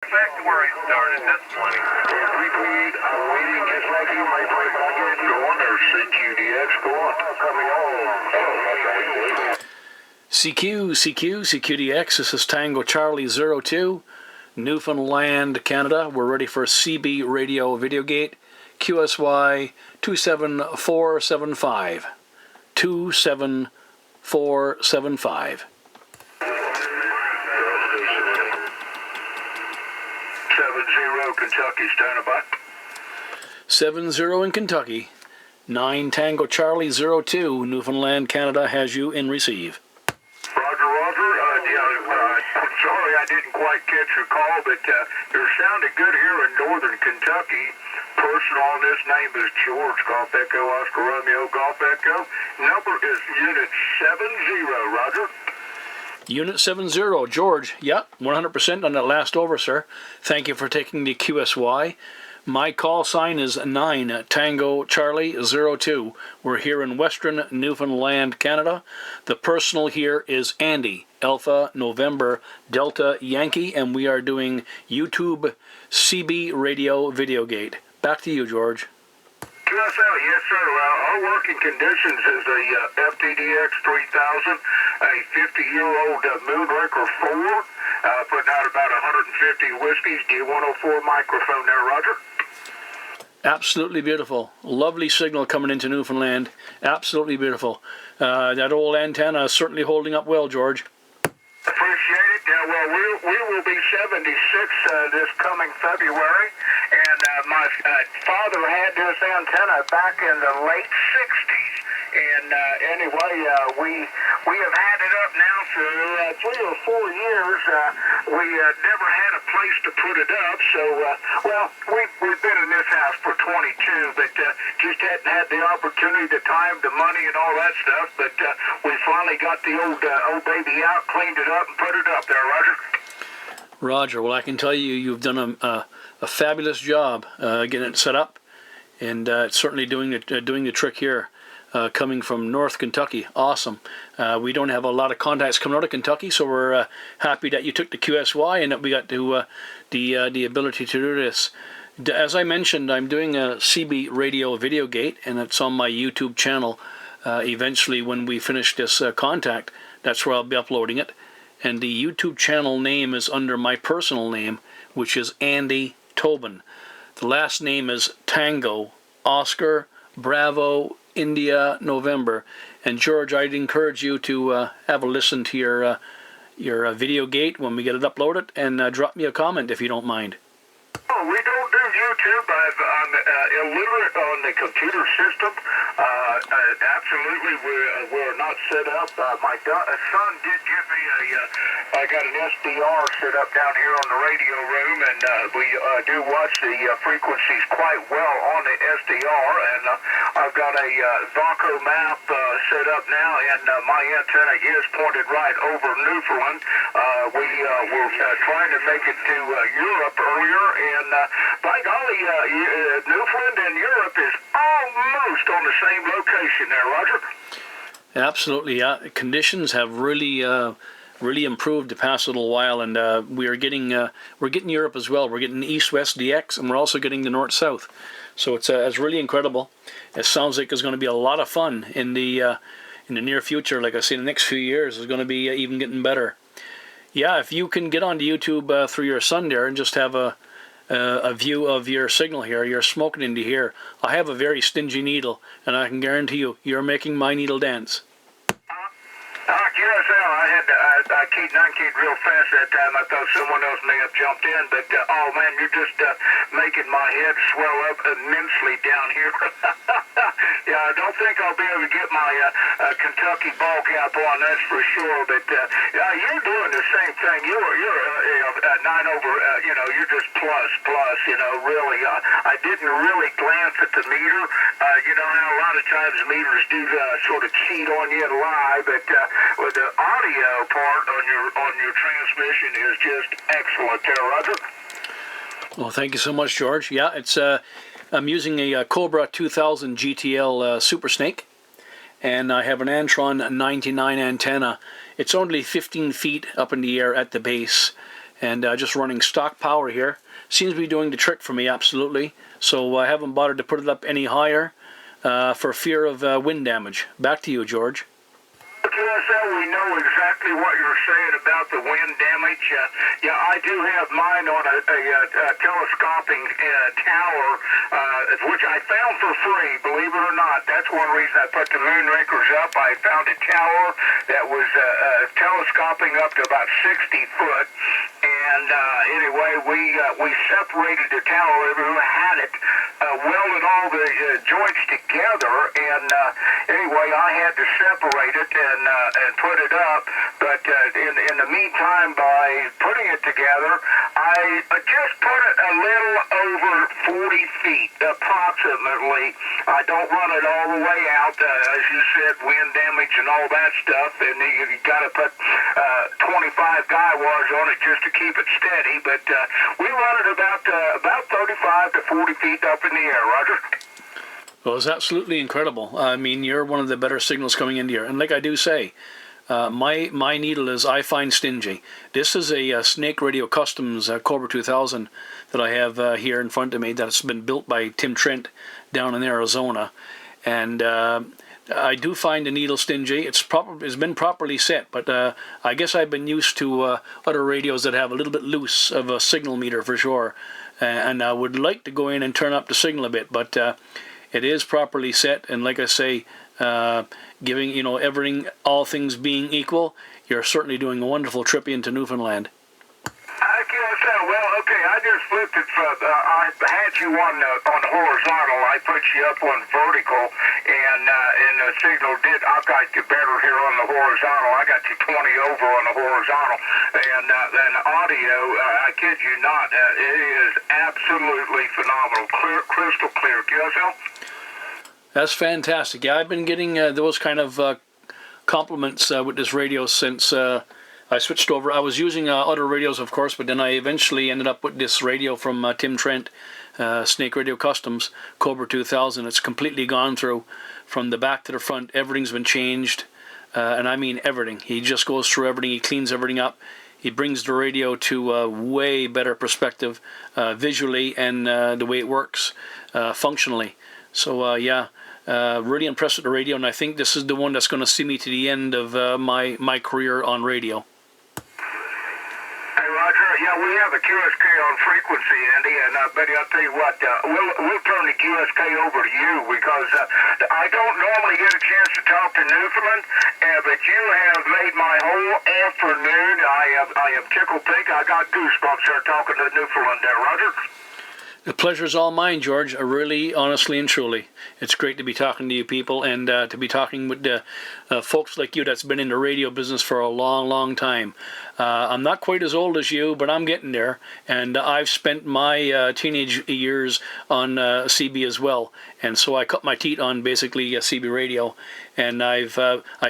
Back to where he started, that's plenty. Repeat, I'm waiting just like you, my friend, but I get you. Go on there, CQDX, go on. Coming home. CQDX, this is Tango Charlie 02, Newfoundland, Canada. We're ready for CB Radio VideoGate, QSY 27475. 27475. 70 Kentucky, standing by. 70 in Kentucky. 9 Tango Charlie 02, Newfoundland, Canada has you in receive. Roger. Sorry I didn't quite catch your call, but you're sounding good here in northern Kentucky. Person on this name is George, Golf Echo, Oscar Romeo, Golf Echo. Number is Unit 70, Roger. Unit 70, George. Yep, 100% on that last over, sir. Thank you for taking the QSY. My call sign is 9 Tango Charlie 02. We're here in Western Newfoundland, Canada. The personal here is Andy, Alpha November Delta Yankee, and we are doing YouTube CB Radio VideoGate. Back to you, George. QSL, yes sir. Our working conditions is a FTDX 3000, a 50-year-old Moonraker 4, putting out about 150 whiskeys, D104 microphone there, Roger. Absolutely beautiful. Lovely signal coming into Newfoundland. Absolutely beautiful. That old antenna is certainly holding up well, George. Appreciate it. Well, we will be 76 this coming February, and my father had this antenna back in the late 60s. And anyway, we have had it up now for 3 or 4 years. We never had a place to put it up, so we've been in this house for 22, but just hadn't had the opportunity, the time, the money, and all that stuff. But we finally got the old baby out, cleaned it up, and put it up there, Roger. Roger. Well, I can tell you, you've done a fabulous job getting it set up, and it's certainly doing the trick here. Coming from North Kentucky. Awesome. We don't have a lot of contacts coming out of Kentucky, so we're happy that you took the QSY and that we got to the ability to do this. As I mentioned, I'm doing a CB Radio VideoGate, and it's on my YouTube channel. Eventually, when we finish this contact, that's where I'll be uploading it. And the YouTube channel name is under my personal name, which is Andy Tobin. The last name is Tango, Oscar, Bravo, India, November. And George, I'd encourage you to have a listen to your VideoGate when we get it uploaded, and drop me a comment if you don't mind. Oh, we don't do YouTube. I'm illiterate on the computer system. Absolutely, we're not set up. My son did give me I got an SDR set up down here on the radio room, and we do watch the frequencies quite well on the SDR, and I've got a Vaco map set up now, and my antenna is pointed right over Newfoundland. We were trying to make it to Europe earlier, and by golly, Newfoundland and Europe is almost on the same location there, Roger. Absolutely, yeah. Conditions have really improved the past little while, and we're getting Europe as well. We're getting East-West DX, and we're also getting the North-South. So it's really incredible. It sounds like there's going to be a lot of fun in the near future. Like I say, the next few years is going to be even getting better. Yeah, if you can get onto YouTube through your son there and just have a view of your signal here, you're smoking into here. I have a very stingy needle, and I can guarantee you, you're making my needle dance. QSL, I keyed real fast that time. I thought someone else may have jumped in, but oh man, you're just making my head swell up immensely down here. Yeah, I don't think I'll be able to get my Kentucky ball cap on, that's for sure. But yeah, you're doing the same thing. You're 9 over. You're just plus. Really. I didn't really glance at the meter. You know how a lot of times meters do sort of cheat on you live, but with the audio part on your transmission is just excellent there, Roger. Well, thank you so much, George. Yeah, it's I'm using a Cobra 2000 GTL Super Snake, and I have an Antron 99 antenna. It's only 15 feet up in the air at the base, and just running stock power here. Seems to be doing the trick for me, absolutely. So I haven't bothered to put it up any higher for fear of wind damage. Back to you, George. QSL, we know exactly what you're saying about the wind damage. Yeah, I do have mine on a telescoping tower, which I found for free, believe it or not. That's one reason I put the moon rakers up. I found a tower that was telescoping up to about 60 foot. And anyway, we separated the tower. Everyone had it, welded all the joints together, and anyway, I had to separate it and put it up. But in the meantime, by putting it together, I just put it a little over 40 feet, approximately. I don't run it all the way out, as you said, wind damage and all that stuff, and you got to put 25 guy wires on it just to keep it steady. But we run it about 35 to 40 feet up in the air, Roger. Well, it's absolutely incredible. I mean, you're one of the better signals coming into here. And like I do say, my needle is, I find, stingy. This is a Snake Radio Customs Cobra 2000 that I have here in front of me that's been built by Tim Trent down in Arizona. And I do find the needle stingy. It's been properly set, but I guess I've been used to other radios that have a little bit loose of a signal meter for sure. And I would like to go in and turn up the signal a bit, but it is properly set, and like I say, giving, you know, everything, all things being equal, you're certainly doing a wonderful trip into Newfoundland. I guess, well, okay, I just flipped it from, I had you on horizontal, I put you up on vertical, and the signal I got you better here on the horizontal. I got you 20 over on the horizontal, and audio, I kid you not, it is absolutely phenomenal, clear, crystal clear. QSL? That's fantastic. Yeah, I've been getting those kind of compliments with this radio since I switched over. I was using other radios, of course, but then I eventually ended up with this radio from Tim Trent, Snake Radio Customs, Cobra 2000. It's completely gone through from the back to the front. Everything's been changed, and I mean everything. He just goes through everything. He cleans everything up. He brings the radio to a way better perspective visually and the way it works functionally. So, yeah. Really impressed with the radio, and I think this is the one that's going to see me to the end of my career on radio. Hey, Roger, yeah, we have a QSK on frequency, Andy, and Betty, I'll tell you what, we'll turn the QSK over to you, because I don't normally get a chance to talk to Newfoundland, but you have made my whole afternoon. I am tickled pink. I got goosebumps here talking to Newfoundland there, Roger. The pleasure's all mine, George. Really, honestly, and truly. It's great to be talking to you people, and to be talking with folks like you that's been in the radio business for a long, long time. I'm not quite as old as you, but I'm getting there, and I've spent my teenage years on CB as well, and so I cut my teeth on basically CB radio, and I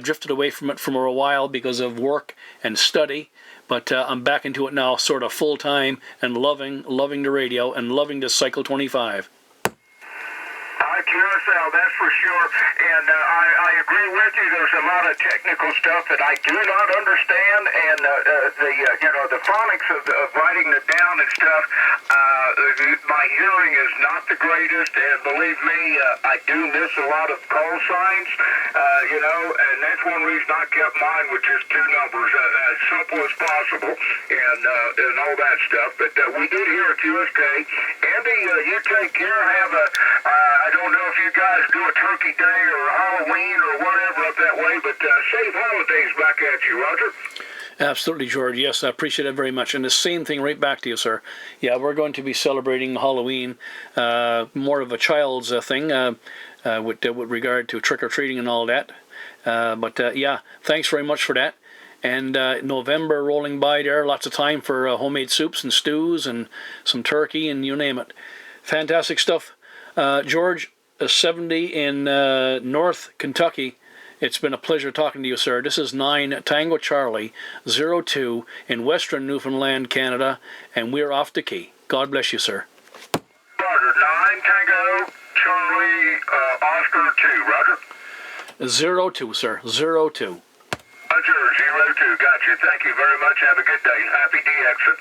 drifted away from it for a while because of work and study. But I'm back into it now, sort of full-time, and loving the radio, and loving this Cycle 25. QSL, that's for sure, and I agree with you. There's a lot of technical stuff that I do not understand, and the phonics of writing it down and stuff. My hearing is not the greatest, and believe me, I do miss a lot of call signs. And that's one reason I kept mine with just two numbers, as simple as possible, and all that stuff. But we did hear a QSK. Andy, you take care. I don't know if you guys do a Turkey Day or Halloween or whatever up that way, but safe holidays back at you, Roger. Absolutely, George. Yes, I appreciate it very much. And the same thing right back to you, sir. Yeah, we're going to be celebrating Halloween, more of a child's thing with regard to trick-or-treating and all that. Yeah, thanks very much for that. And November rolling by there, lots of time for homemade soups and stews and some turkey and you name it. Fantastic stuff. George, 70 in North Kentucky. It's been a pleasure talking to you, sir. This is 9 Tango Charlie 02 in Western Newfoundland, Canada, and we're off the key. God bless you, sir. Roger, 9 Tango Charlie Oscar 2, Roger? 02, sir. 02. Roger, 02. Got you. Thank you very much. Have a good day. Happy D-Exit.